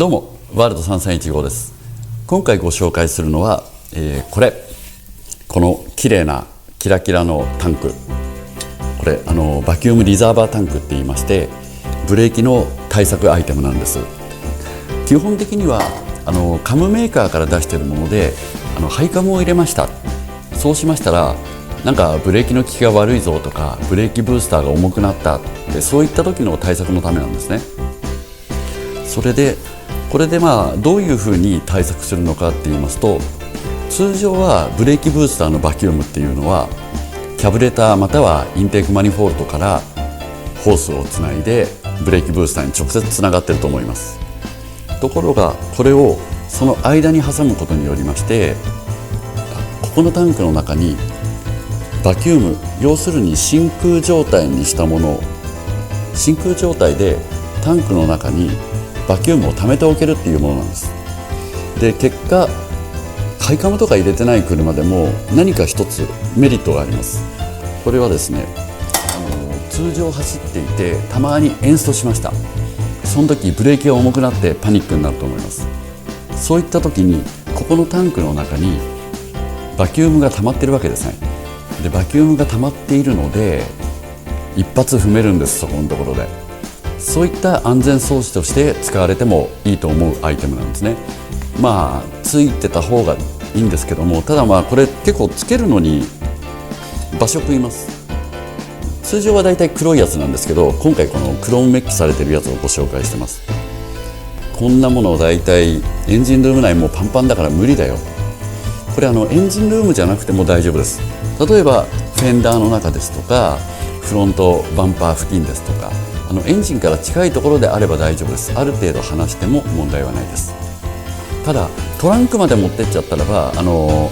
どうもワールド3315です。今回ご紹介するのは、この綺麗なキラキラのタンク、これバキュームリザーバータンクって言いまして、ブレーキの対策アイテムなんです。基本的にはカムメーカーから出しているもので、ハイカムを入れました。そうしましたらなんかブレーキの効きが悪いぞとか、ブレーキブースターが重くなったって、そういった時の対策のためなんですね。それでこれでどういうふうに対策するのかって言いますと、通常はブレーキブースターのバキュームっていうのはキャブレターまたはインテークマニフォールドからホースをつないでブレーキブースターに直接つながっていると思います。ところがこれをその間に挟むことによりまして、ここのタンクの中にバキューム、要するに真空状態にしたもの、真空状態でタンクの中にバキュームを溜めておけるっていうものなんです。で、結果ハイカムとか入れてない車でも何か一つメリットがあります。これはですね、通常走っていてたまにエンストしました。その時ブレーキが重くなってパニックになると思います。そういった時にここのタンクの中にバキュームが溜まってるわけですね。でバキュームが溜まっているので一発踏めるんです。そこのところでそういった安全装置として使われてもいいと思うアイテムなんですね。ついてた方がいいんですけども、ただこれ結構つけるのに場所食います。通常はだいたい黒いやつなんですけど、今回このクロームメッキされてるやつをご紹介してます。こんなものをだいたいエンジンルーム内もうパンパンだから無理だよ。これエンジンルームじゃなくても大丈夫です。例えばフェンダーの中ですとかフロントバンパー付近ですとか、エンジンから近いところであれば大丈夫です。ある程度離しても問題はないです。ただトランクまで持ってっちゃったらば効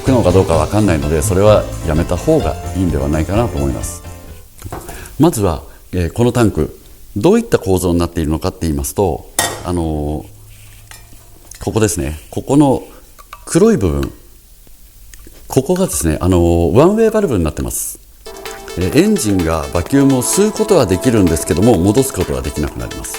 くのかどうか分かんないので、それはやめた方がいいんではないかなと思います。まずは、このタンクどういった構造になっているのかって言いますと、ここですね、ここの黒い部分、ここがですねワンウェイバルブになってます。エンジンがバキュームを吸うことはできるんですけども、戻すことはできなくなります。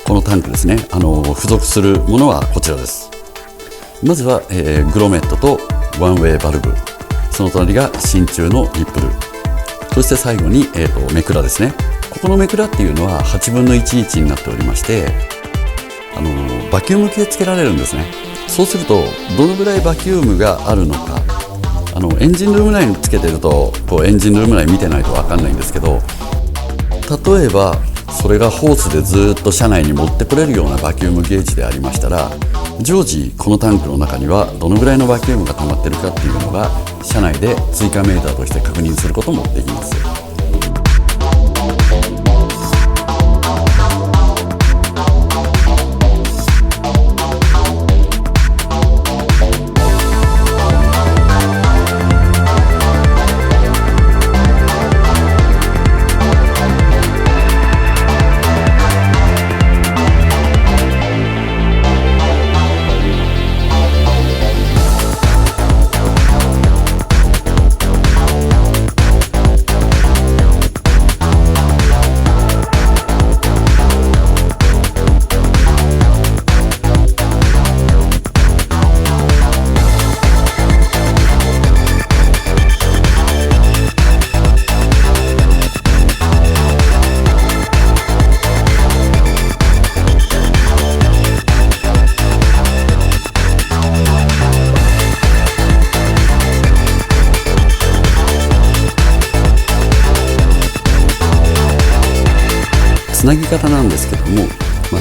このタンクですね、付属するものはこちらです。まずは、グロメットとワンウェイバルブ、その隣が真鍮のニップル、そして最後に、メクラですね。ここのメクラっていうのは8分の1インチになっておりまして、バキューム系つけられるんですね。そうするとどのぐらいバキュームがあるのか、エンジンルーム内につけてるとエンジンルーム内見てないと分かんないんですけど、例えばそれがホースでずっと車内に持ってこれるようなバキュームゲージでありましたら、常時このタンクの中にはどのぐらいのバキュームが溜まってるかっていうのが車内で追加メーターとして確認することもできます。つなぎ方なんですけども、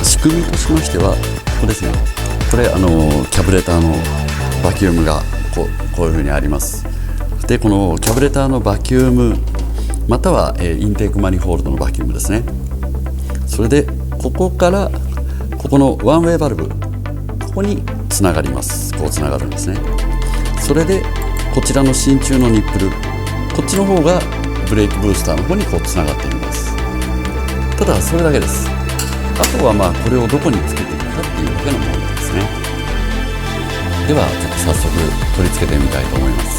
仕組みとしましてはここですね。これキャブレターのバキュームがこういうふうにあります。でこのキャブレターのバキュームまたはインテークマニフォールドのバキュームですね。それでここからここのワンウェイバルブ、ここにつながります。こうつながるんですね。それでこちらの真鍮のニップル、こっちの方がブレーキブースターの方にこうつながっています。ただそれだけです。あとはこれをどこにつけていくかっていうだけの問題ですね。ではちょっと早速取り付けてみたいと思います。